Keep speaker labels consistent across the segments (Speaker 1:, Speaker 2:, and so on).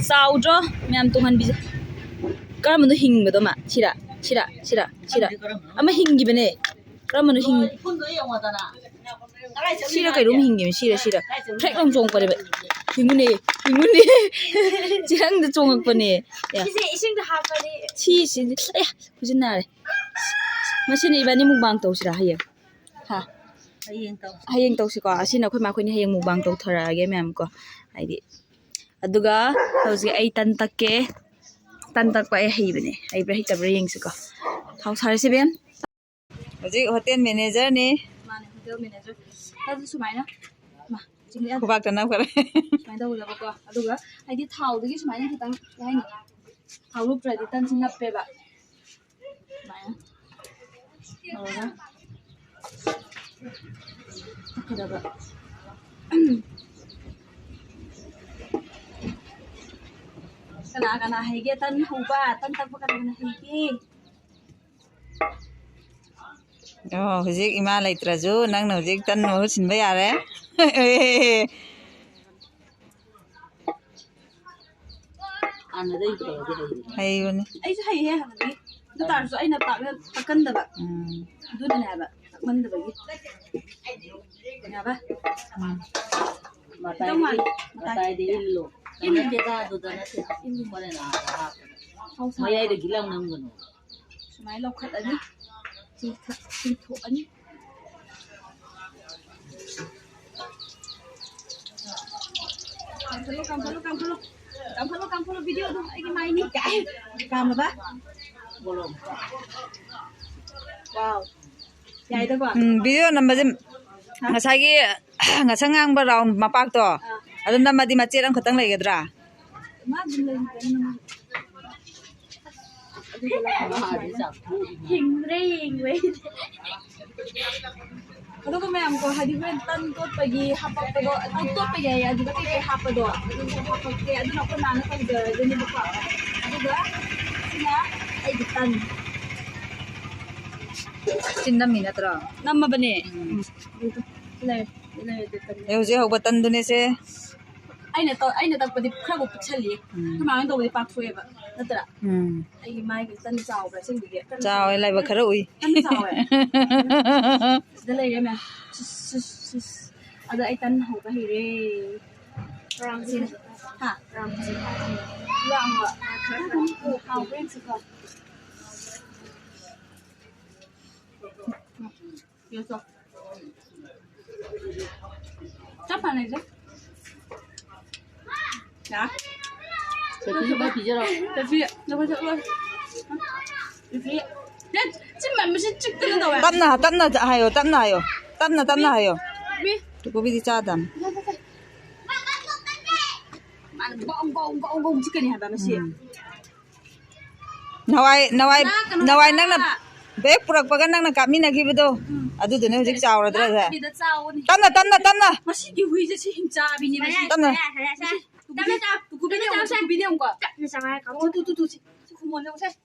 Speaker 1: ꯆꯥꯎꯗ꯭ꯔꯣ ꯃꯌꯥꯝ ꯇꯨꯡꯍꯟꯕꯤꯁꯦ ꯀꯔꯝꯕꯅꯣ ꯍꯤꯡꯕꯗꯣ ꯃꯥ ꯁꯤꯔ ꯑꯃ ꯍꯤꯡꯈꯤꯕꯅꯦ ꯀꯔꯝꯕꯅꯣ ꯁꯤꯔ ꯀꯩꯅꯣꯝ ꯍꯤꯡꯈꯤꯕꯅꯦ ꯁꯤꯔ ꯐ꯭ꯔꯦꯛ ꯂꯥꯎ ꯆꯣꯡꯉꯛꯄꯅꯦꯕ ꯍꯤꯡꯉꯨꯅꯦ ꯆꯤꯔꯪꯗ ꯆꯣꯡꯉꯛꯄꯅꯦ
Speaker 2: ꯁꯤꯁꯦ ꯏꯁꯤꯡꯗ ꯍꯥꯞꯄꯗꯤ
Speaker 1: ꯁꯤꯁꯤꯗꯤ ꯑꯦ ꯍꯧꯖꯤꯛ ꯅꯥꯔꯦ ꯃꯁꯤꯅ ꯏꯕꯥꯅꯤ ꯃꯨꯛꯕꯥꯡ ꯇꯧꯁꯤꯔꯥ ꯍꯌꯦꯡ ꯍꯌꯦꯡ ꯇꯧꯁꯤꯀꯣ ꯑꯁꯤꯅ ꯑꯩꯈꯣꯏ ꯃꯥꯈꯣꯏꯅꯤ ꯍꯌꯦꯡ ꯃꯨꯛꯕꯥꯡ ꯇꯧꯊꯔꯛꯑꯒꯦ ꯃꯌꯥꯝ ꯀꯣ ꯍꯥꯏꯗꯤ ꯑꯗꯨꯒ ꯍꯧꯖꯤꯛ ꯑꯩ ꯇꯟ ꯇꯛꯀꯦ ꯇꯟ ꯇꯛꯄ ꯑꯩ ꯍꯩꯕꯅꯦ ꯍꯩꯕ꯭ꯔꯥ ꯍꯩꯇꯕ꯭ꯔꯥ ꯌꯦꯡꯁꯤꯀꯣ ꯊꯥꯎ ꯁꯥꯔꯁꯤ ꯕꯦꯝ ꯍꯧꯖꯤꯛ ꯍꯣꯇꯦꯜ ꯃꯦꯅꯦꯖꯔꯅꯤ ꯃꯥꯅꯦ ꯍꯣꯇꯦꯜ ꯃꯦꯅꯦꯖꯔ ꯑꯗꯨ ꯁꯨꯃꯥꯏꯅ ꯈꯨꯕꯥꯛꯇ ꯅꯞꯈꯔꯦ ꯁꯨꯃꯥꯏꯅ ꯇꯧꯒꯗꯕꯀꯣ ꯑꯗꯨꯒ ꯍꯥꯏꯗꯤ ꯊꯥꯎꯗꯒꯤ ꯁꯨꯃꯥꯏꯅ ꯈꯤꯇꯪ ꯀꯩ ꯍꯥꯏꯅꯤ ꯊꯥꯎ ꯂꯨꯞꯇ꯭ꯔꯗꯤ ꯇꯟꯁꯤ ꯅꯞꯄꯦꯕ ꯁꯨꯃꯥꯏꯅ ꯇꯧꯔꯒ ꯇꯛꯀꯗꯕ ꯀꯅꯥ ꯍꯩꯒꯦ ꯇꯟ ꯍꯧꯕ ꯇꯟ ꯇꯛꯄ ꯀꯅꯥ ꯍꯩꯒꯦ ꯍꯧꯖꯤꯛ ꯏꯃꯥ ꯂꯩꯇ꯭ꯔꯁꯨ ꯅꯪꯅ ꯍꯧꯖꯤꯛ ꯇꯟ ꯃꯍꯨꯠ ꯁꯤꯟꯕ ꯌꯥꯔꯦ ꯍꯩꯕꯅꯦ ꯑꯩꯁꯨ ꯍꯩꯍꯦ ꯍꯥꯟꯅꯗꯤ ꯑꯗꯨ ꯇꯥꯔꯁꯨ ꯑꯩꯅ ꯄꯥꯛꯅ ꯇꯛꯀꯟꯗꯕ ꯑꯗꯨꯅꯅꯦ ꯍꯥꯏꯕ ꯇꯛꯃꯟꯗꯕꯒꯤ ꯌꯥꯕ
Speaker 3: ꯃꯇꯥꯏꯗ ꯏꯜꯂꯣ ꯑꯗꯨꯗ ꯅꯠꯇꯦ ꯃꯌꯥꯏꯗꯒꯤ ꯂꯥꯎꯅꯝꯒꯅꯨ
Speaker 1: ꯁꯨꯃꯥꯏꯅ ꯂꯧꯈꯠꯂꯅꯤ ꯆꯤꯡꯊꯣꯛꯑꯅꯤ ꯀꯥꯝꯈꯠꯂꯣ ꯚꯤꯗꯤꯑꯣꯗꯣ ꯑꯩꯒꯤ ꯃꯥꯏꯅꯤ ꯀꯥꯏ ꯀꯥꯝꯃꯕ ꯋꯥꯎ ꯌꯥꯏꯗꯀꯣ ꯚꯤꯗꯤꯑꯣ ꯅꯝꯕꯁꯦ ꯉꯁꯥꯏꯒꯤ ꯉꯁꯪ ꯉꯥꯡꯕ ꯔꯥꯎꯟ ꯃꯄꯥꯛꯇꯣ ꯑꯗꯨ ꯅꯝꯃꯗꯤ ꯃꯆꯦꯠ ꯑꯃꯈꯛꯇꯪ ꯂꯩꯒꯗ꯭ꯔꯥ
Speaker 2: ꯍꯤꯡꯕ꯭ꯔꯦ ꯌꯦꯡꯕꯩ
Speaker 1: ꯑꯗꯨꯒ ꯃꯌꯥꯝꯀꯣ ꯍꯥꯏꯗꯤ ꯍꯣꯔꯦꯟ ꯇꯟ ꯇꯣꯠꯄꯒꯤ ꯍꯥꯄꯛꯄꯗꯣ ꯇꯣꯠꯄꯒꯤ ꯍꯥꯏꯌꯦ ꯑꯗꯨꯗ ꯀꯩꯀꯩ ꯍꯥꯞꯄꯗꯣ ꯑꯗꯨꯁꯨ ꯍꯥꯄꯛꯀꯦ ꯑꯗꯨꯅ ꯑꯩꯈꯣꯏ ꯃꯥꯅ ꯇꯧꯖꯔꯖꯅꯦꯕꯀꯣ ꯑꯗꯨꯒ ꯁꯤꯅ ꯑꯩꯒꯤ ꯇꯟ ꯆꯤꯟ ꯅꯝꯃꯤ ꯅꯠꯇ꯭ꯔꯣ ꯅꯝꯃꯕꯅꯦ ꯍꯧꯖꯤꯛ ꯍꯧꯕ ꯇꯟꯗꯨꯅꯦꯁꯦ ꯑꯩꯅ ꯇꯛꯄꯗꯤ ꯈꯔꯕꯨ ꯄꯤꯛꯁꯜꯂꯤ ꯑꯩꯈꯣꯏ ꯃꯥꯅ ꯇꯧꯕꯗꯤ ꯄꯥꯛꯊꯣꯛꯑꯦꯕ ꯅꯠꯇ꯭ꯔꯥ ꯑꯩꯒꯤ ꯃꯥꯏꯒꯤ ꯇꯟ ꯆꯥꯎꯕ꯭ꯔꯥ ꯁꯤꯡꯗꯨꯒꯤ ꯆꯥꯎꯋꯦ ꯂꯥꯏꯕꯛ ꯈꯔ ꯎꯏ ꯆꯥꯎꯋꯦ ꯁꯤꯗ ꯂꯩꯔꯦ ꯃꯌꯥꯝ ꯑꯗꯣ ꯑꯩ ꯇꯟ ꯍꯧꯕ ꯍꯩꯔꯦ ꯂꯥꯡꯕ ꯍꯥꯎꯕ꯭ꯔꯥ ꯌꯦꯡꯁꯤꯀꯣ ꯆꯞ ꯃꯥꯟꯅꯩꯗ ꯇꯞꯅ ꯍꯥꯏꯌꯣ ꯇꯞꯅ ꯍꯥꯏꯌꯣ ꯀꯣꯕꯤꯗꯤ ꯆꯥꯗꯝ ꯕꯥꯎ ꯆꯤꯛꯀꯅꯤ ꯍꯥꯏꯕ ꯃꯁꯤ ꯅꯋꯥꯏ ꯅꯪꯅ ꯕꯦꯛ ꯄꯨꯔꯛꯄꯒ ꯅꯪꯅ ꯀꯥꯞꯃꯤꯟꯅꯈꯤꯕꯗꯣ ꯑꯗꯨꯗꯨꯅꯦ ꯍꯧꯖꯤꯛ ꯆꯥꯎꯔꯗ꯭ꯔꯥ ꯇꯞꯅ ꯃꯁꯤꯒꯤ ꯍꯨꯏꯁꯦ ꯁꯤ ꯍꯤꯡꯆꯥꯕꯤꯅꯦ ꯇꯞꯅ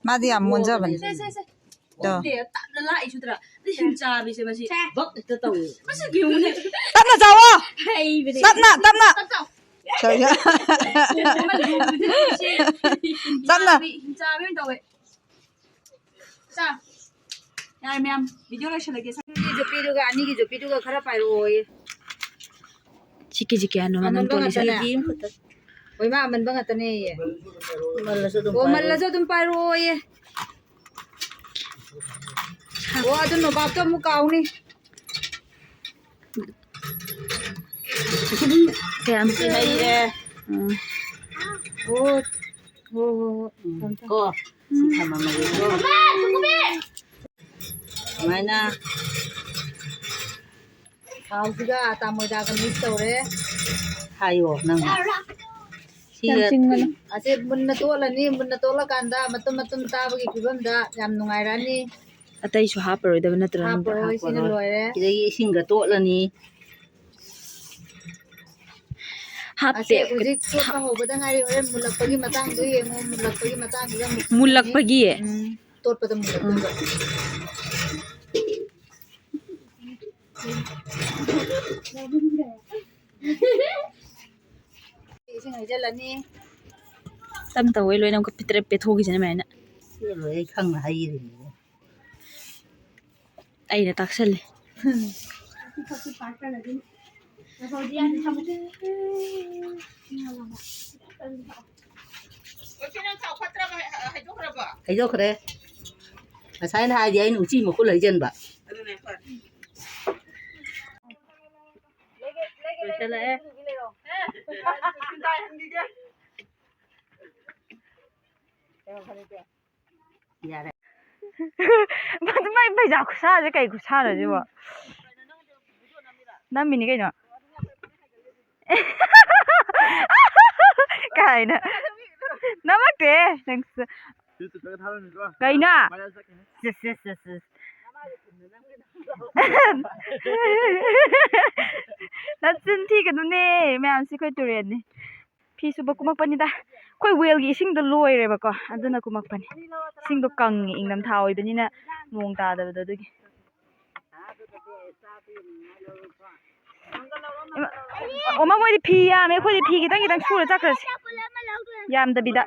Speaker 1: ꯃꯥꯗꯤ ꯌꯥꯝ ꯃꯣꯟꯖꯕꯅꯦ ꯇꯞꯅ ꯂꯥꯛꯏꯁꯨꯗ꯭ꯔꯥ ꯍꯤꯡꯆꯥꯕꯤꯁꯦ ꯃꯁꯤ ꯇꯞꯅ ꯆꯥꯋꯣ ꯇꯞꯅ ꯇꯞꯅ ꯍꯤꯡꯆꯥꯕꯤ ꯑꯣꯏꯅ ꯇꯧꯋꯦ ꯌꯥꯔꯦ ꯃꯌꯥꯝ ꯚꯤꯗꯤꯑꯣ ꯂꯣꯏꯁꯤꯜꯂꯒꯦ ꯖꯣꯄꯤꯗꯨꯒ ꯑꯅꯤꯒꯤ ꯖꯣꯄꯤꯗꯨꯒ ꯈꯔ ꯄꯥꯏꯔꯛꯑꯣꯌꯦ ꯁꯤꯀꯤꯖꯤ ꯀꯌꯥꯅꯣ ꯃꯅꯝ ꯇꯣꯜꯂꯤꯁꯦ ꯍꯣꯏ ꯃꯥ ꯑꯃꯟꯕ ꯉꯥꯛꯇꯅꯦꯌꯦ ꯃꯜꯂꯁꯨ ꯑꯗꯨꯝ ꯄꯥꯏꯔꯛꯑꯣꯌꯦ ꯑꯣ ꯑꯗꯨ ꯅꯣꯕꯥꯞꯇꯣ ꯑꯃꯨꯛ ꯀꯥꯎꯅꯤ ꯀꯌꯥꯝ ꯍꯩꯔꯦ
Speaker 3: ꯀꯣ ꯁꯤ ꯊꯝꯃꯝꯃꯒꯦꯀꯣ ꯁꯨꯃꯥꯏꯅ
Speaker 1: ꯊꯥꯎꯁꯤꯒ ꯑꯇꯥ ꯃꯣꯏꯗꯥꯒ ꯃꯤꯛꯁ ꯇꯧꯔꯦ
Speaker 3: ꯍꯥꯏꯌꯣ ꯅꯪ
Speaker 1: ꯑꯁꯦ ꯃꯨꯟꯅ ꯇꯣꯠꯂꯅꯤ ꯃꯨꯟꯅ ꯇꯣꯠꯂꯀꯥꯟꯗ ꯃꯇꯨꯝ ꯇꯥꯕꯒꯤ ꯐꯤꯕꯝꯗ ꯌꯥꯝ ꯅꯨꯡꯉꯥꯏꯔꯛꯑꯅꯤ ꯑꯇꯩꯁꯨ ꯍꯥꯞꯄꯔꯣꯏꯗꯕ ꯅꯠꯇ꯭ꯔꯣ ꯍꯥꯞꯄꯔꯣꯏ ꯁꯤꯅ ꯂꯣꯏꯔꯦ
Speaker 3: ꯁꯤꯗꯒꯤ ꯏꯁꯤꯡꯒ ꯇꯣꯠꯂꯅꯤ
Speaker 1: ꯍꯥꯞꯇꯦ ꯍꯧꯖꯤꯛ ꯇꯣꯠꯄ ꯍꯧꯕꯗ ꯉꯥꯏꯔꯤ ꯍꯣꯔꯦꯟ ꯃꯨꯜꯂꯛꯄꯒꯤ ꯃꯇꯥꯡꯗꯣ ꯌꯦꯡꯉꯣ ꯃꯨꯜꯂꯛꯄꯒꯤ ꯃꯇꯥꯡꯗꯨꯗ ꯃꯨꯜꯂꯛꯄꯒꯤ ꯇꯣꯠꯄꯗ ꯃꯨꯜꯂꯛꯄꯒꯤ इसे हजलनी tâm tàu ấy lối nào có pít pít thôi cái này nè
Speaker 3: เสียเลยข้างในเลย
Speaker 1: ai là tác sân
Speaker 3: hay đâu kìa mà sai hai giấy nụ chi một cô lấy chân bà dạ đấy
Speaker 1: mày giờ xa chứ cái xa rồi chứ bộ năm mình cái nữa cái nữa nó mắc kìa cái nữa nó chân thi cái nè mẹ ăn xí khơi turian nè phi số bậc cũng mắc bận ta khơi wheel cái sinh đồ lôi rồi bà co anh tôi nó cũng mắc bận sinh đồ căng in năm thao ấy bên này nè mông ta đâu đâu đấy 엄마 뭐지 비야 매 코디 비 기당 기당 추를 잡그래 얌다 비다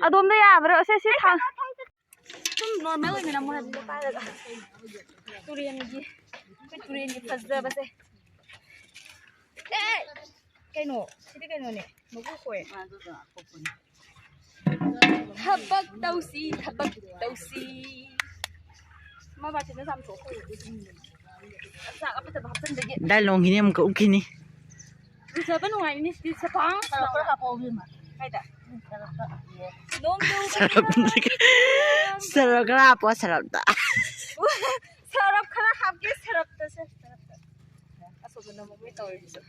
Speaker 1: 아 놈들야 뭐라 세시 좀 노멀이면 뭐 해도 빠르다 두리안기 그 두리안기 퍼져봐세 에 깨노 시디 깨노네 뭐고 코에 habak tausi ma ba tin sam so ko sa apa ta hapsan dege
Speaker 3: ได้ลงที่นี่มันก็โอเคนี่
Speaker 1: bisa ba nuai ni di sepang
Speaker 3: kalau pernah apa ubi mah
Speaker 1: kai da dong dong
Speaker 3: serap kenapa serap tak
Speaker 1: sarap khana habge sarap ta se aso bana mo to iso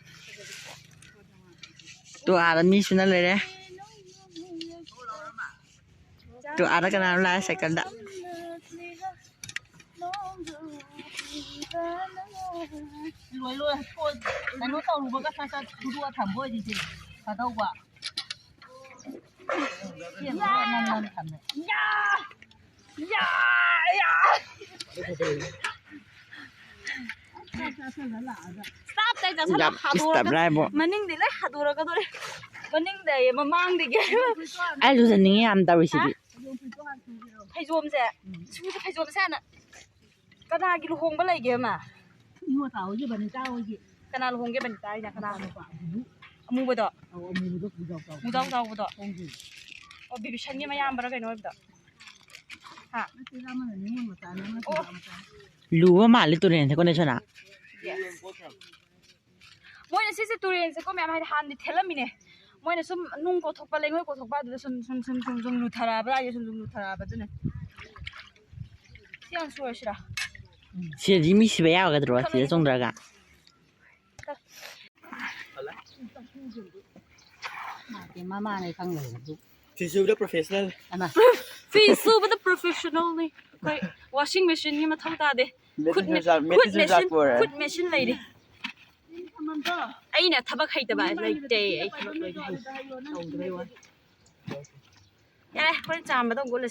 Speaker 3: ตัวอะไรนี่ชุนันเลยเนี่ยตัวอะไรกันอะไรใส่กันดะรวยรวยโคตรแต่นู้นต้องรู้ว่าก็ถ้าจะรู้ว่าทำบ่อยจริงๆถ้าต้องว่าเที่ยงนั่นทำเลย
Speaker 1: ya stop tay ja sa hadura maning de le hadura ka dore maning de mamang de ge
Speaker 3: ไอ้รู้สึกนี่ยามตาวิสิ
Speaker 1: phaiom se chu phaiom se na kana gi lu hong ba lai ge ma
Speaker 3: นี่ว่าเต่าอยู่บนเจ้าอยู่
Speaker 1: kana lu hong ge ban tai na kana amu ba do
Speaker 3: เอามือดูกูจะเต่า
Speaker 1: mu dong dong ba do o bibi shan ge ma yam ba ga no ba do ha
Speaker 3: ไม่ใช่ว่ามันนี่มันตาเนี่ยมันรู้ว่ามาลิตัวเรียนที่คนได้ชนะ
Speaker 1: moina sisi turin se ko me amai han di thelamine moina sum nung ko thokpa lengoi ko thokpa du sum lu thara ba ye sum lu thara ba jene siang suwa shira
Speaker 3: เสียดีมีสิบยาวกันตัวเสียจงเดือกะมาในข้างเลยลูก
Speaker 4: Fisu the professional.
Speaker 3: อันน่ะ
Speaker 1: fi su ba the professional ni kai washing machine ni ma thau ta de khut machine lai de ai na thabak hai ta ba lai te ai thabak lai hai au de wa ya ko cham ba dong go le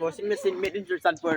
Speaker 4: Washing machine made in Sanpur.